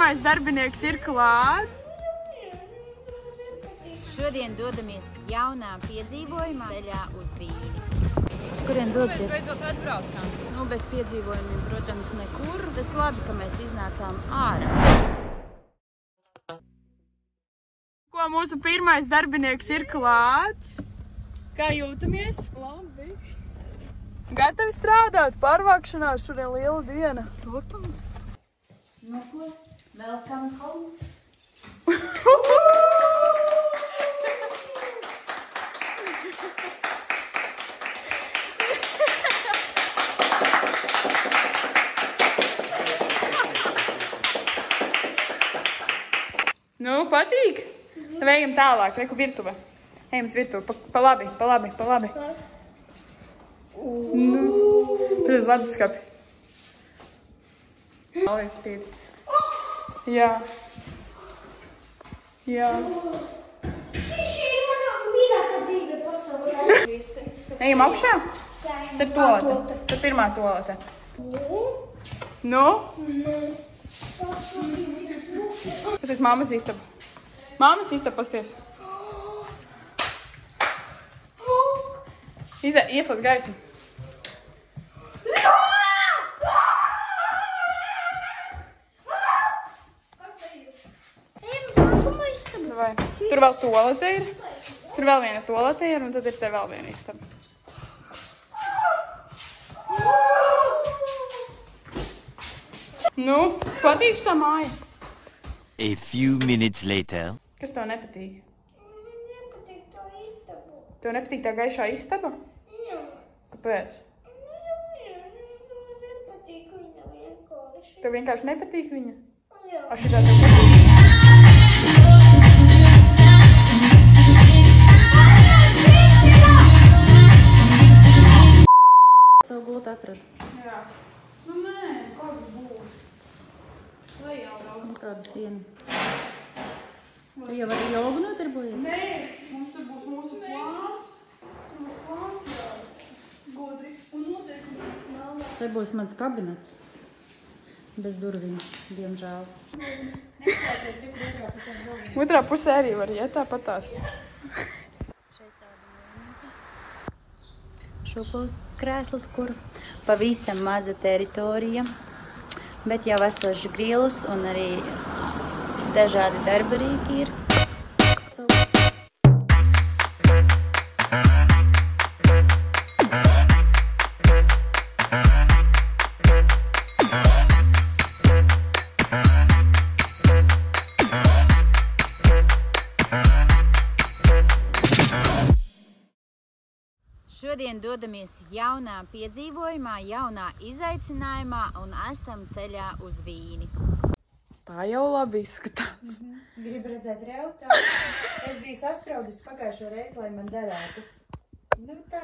pirmais darbinieks ir klāt. Šodien dodamies jaunā piedzīvojumā ceļā uz Vīni. Kurien dodaties? Mēs beidzot atbraucām. Nu, bez piedzīvojumiem, protams, nekur. Tas labi, ka mēs iznācām ārā. Ko mūsu pirmais darbinieks ir klāt? Kā jūtamies? Labi. Gatavi strādāt, pārvākšanās, šodien liela diena. Protams. Nu ko? Welcome home. Nu, patīk? Tad ejam tālāk, reku virtuve. Ejam uz virtuvi, pa labi. Nu, tur uz leduskapi. Palīdz spīd. Jā. Jā. Šī ir manā mīļākā dzīve pasaulē. Ejam augšā? Tad toalete. Tad pirmā toalete. Nu? Tas ir mammas istaba. Mammas istaba, pasties. Ieslēdz gaismu. Vai. Tur vēl toalete ir. Tur vēl viena toalete ir, un tad ir te vēl viena istaba. Nu, patīk tā māja? A few minutes later. Kas tev nepatīk? Nepatīk to istabu. Tev nepatīk tā gaišā istaba? Jā. Kāpēc? Nepatīk viņa vienkārši. Tev vienkārši nepatīk viņa? Jā. A šitā tev patīk? Savu gultu atradu. Jā. Nu nē, kāds būs? Lai jau daudz. Kāda siena. Tu jau ar jogu nodarbojies? Nē, mums tur būs mūsu plāns. Tur būs plāns jāliks. Godri. Un noteikumi melnās. Te būs mans kabinets. Bez durvīm, diemžēl. Otrā pusē arī var iet tāpatās. Šūpoļu krēsls, kur pavisam maza teritorija, bet jau esoši grilus un arī dažādi darba rīki ir. Šodien dodamies jaunā piedzīvojumā, jaunā izaicinājumā un esam ceļā uz Vīni. Tā jau labi izskatās. Gribu redzēt realitāti. Es biju saspraudis pagājušo reizi, lai man derētu. Nu tā,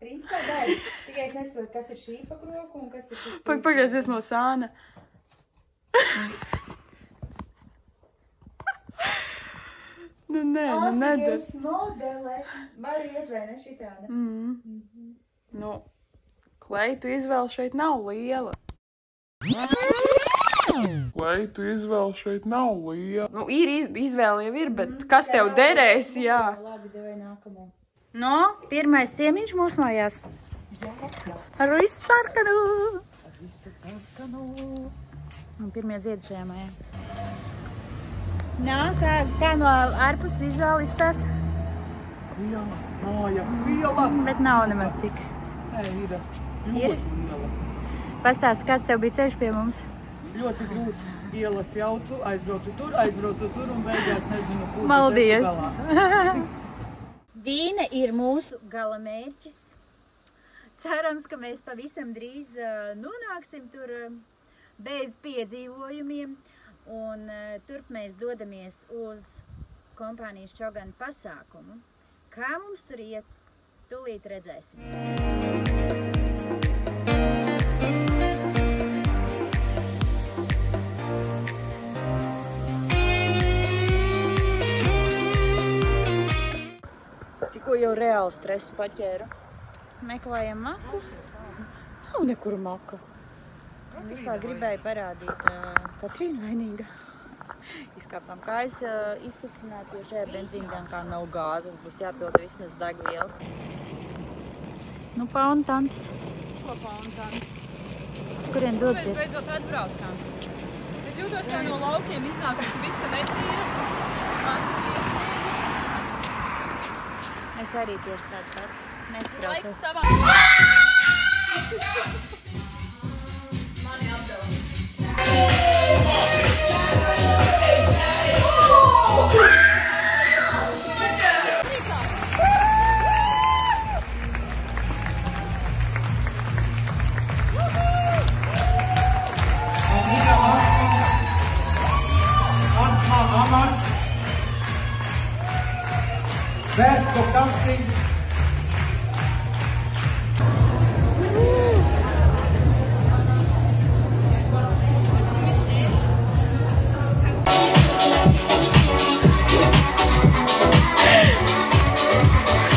principā dar. Tikai es nesaprotu, kas ir šī pa kroku un kas ir šis... Pagaidies no sāna. Nu nē, nu nedara. Afigēts modele. Varu iet vai ne šitāda? Nu, kleitu izvēle šeit nav liela. Nu, ir izvēle jau ir, bet kas tev derēs, jā. Labi, devai nākamo. No, pirmais ciemiņš mūsu mājās. Ar visu sarkanu. Un pirmie ziedi šajā mājā. Nā, kā no ārpus vizuāli izstās? Liela māja, liela! Bet nav nemaz tik. Nē, ir ļoti liela. Pastāsti, kāds tev bija ceļš pie mums? Ļoti grūts. Ielas jaucu, aizbraucu tur un beigās nezinu, kur Maldies. bet esmu galā. Vīne ir mūsu gala mērķis. Cerams, ka mēs pavisam drīz nonāksim tur bez piedzīvojumiem. Un turp mēs dodamies uz kompānijas Čogani pasākumu. Kā mums tur iet, tūlīt redzēsim. Tikko jau reāli stresu paķēru. Meklējam maku. Nav nekur maka. Vispār gribēju parādīt Katrīna vainīga. Izkāpām kājas izkustināt, jo šajā benzīntankā nav gāzes, būs jāpilda vismaz degviela. Nu, pauna tantes. Ko pauna tantes? Uz kurien doties? Mēs beidzot atbraucām. Es jūtos kā no laukiem iznākusi visa netīra. Mēs arī tieši tādi pats. Nestraucos. Laiks savā. Mani apdauj. Back for dancing.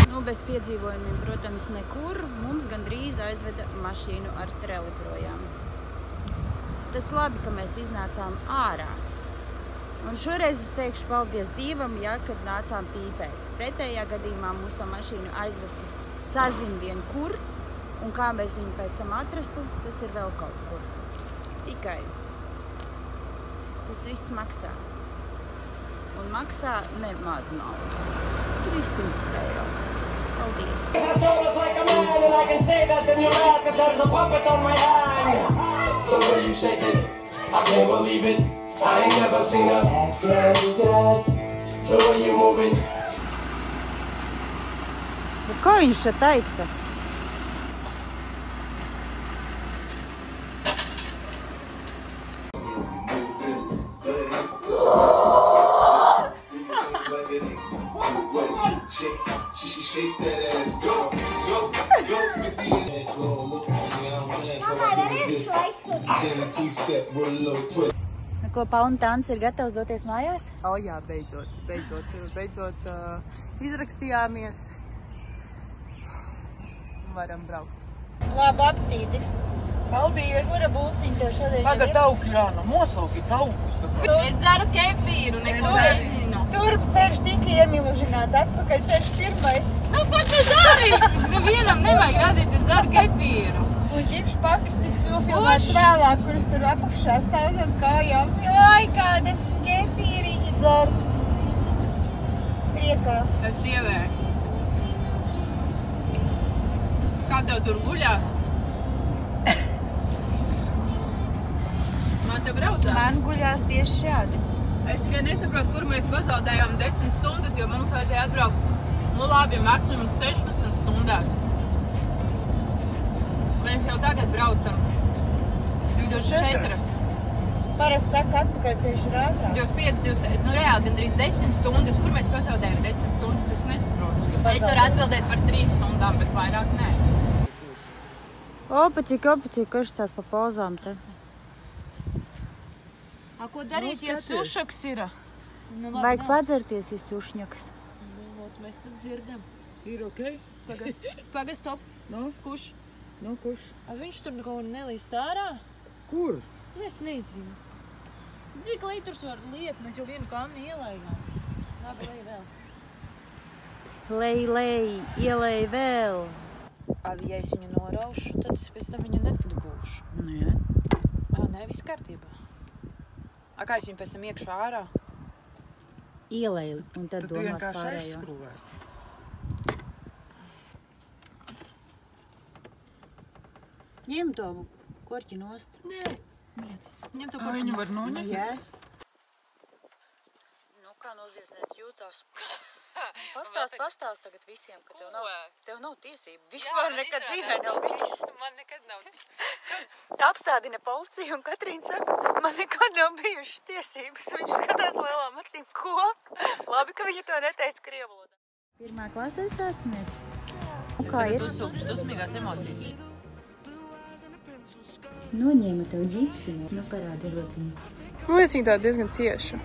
Nu, bez piedzīvojumiem, protams, nekur. Mums gandrīz aizveda mašīnu ar treli projām. Tas labi, ka mēs iznācām ārā. Un šoreiz es teikšu paldies Dievam, ja, kad nācām pīpēt. Pretējā gadījumā mūs to mašīnu aizvestu sazin vien kur, un kā mēs viņu pēc tam atrastu, tas ir vēl kaut kur. Tikai tas viss maksā. Un maksā nemaz naudu. 300 eiro. Paldies! I ain't never seen a ass like that. The way you moving. Ko viņš šeit teica? Ko, Pauna Tants ir gatavs doties mājās? Jā, beidzot izrakstījāmies un varam braukt. Labu apetīti! Paldies! Kura būciņa tev šodien? Tagad tauki, Jāna, nosauki taukus. Es dzeru kefīru, neko nezinu. Turp ceļš tika iemilžināts, atpakaļ ceļš pirmais. Nu, ko tu dari? Nevienam nevajag radīt, es dzeru kefīru. Un ģipšu pakastīts nofilmēts vēlāk, kurus tur apakšā stāv zem kājām. Joj, kādas kefīriņi dzer. Priekā. Es dievēju. Kā tev tur guļās? Man te braucās? Man guļās tieši šādi. Es tikai nesaprotu, kur mēs pazaudējām 10 stundas, jo mums vajadzēja atbraukt, nu labi, maksimums 16 stundās. Mēs jau tagad braucam 24. Parasti saka, atpakaļ ceļš ir ātrāk. 25, 26, nu reāli gandrīz 10 stundas. Kur mēs pazaudējam 10 stundas, es nesaprotu. Es varu atbildēt par 3 stundām, bet vairāk nē. Opaķi, kurš tās pa pauzām tas? A, ko darīt, ja sušaks ir? Vajag padzerties, ja sušņaks. Mēs tad dzirdam. Ir ok? Paga, stop. No? Kurš? No, kurš? A viņš tur neko nelīst ārā? Kur? Es nezinu. Cik litrus var liet? Mēs jau vienu kannu ielaigām. Labi, lej vēl. Lej, ielej vēl. Ja es viņu noraušu, tad es pēc tam viņu nedabūšu. Nu jā. Nē, viss kārtībā. Kā es viņu pēc tam iekšā ārā? Ielej, un tad tu domās vienkārši pārējo. aizskrūvēsi. Ņem to korķi nost. Nē. Ņem to Viņu var noņemt? Jā. Nu, kā noziedznieks jūtās? Pastāst tagad visiem, ka tev nav tiesību. Vispār nekad dzīvē nav bijis. Man nekad nav. Apstādina policiju, un Katrīna saka, man nekad nav bijušas tiesības. Viņš skatās lielām acīm, ko? Labi, ka viņa to neteica krievu valodā. Pirmā klasē stāsimies? Kā ir? Dusmīgās emocijas. Noņēma tev ģipsi, nu parādi rociņu. Man liekas, viņa tā diezgan cieša.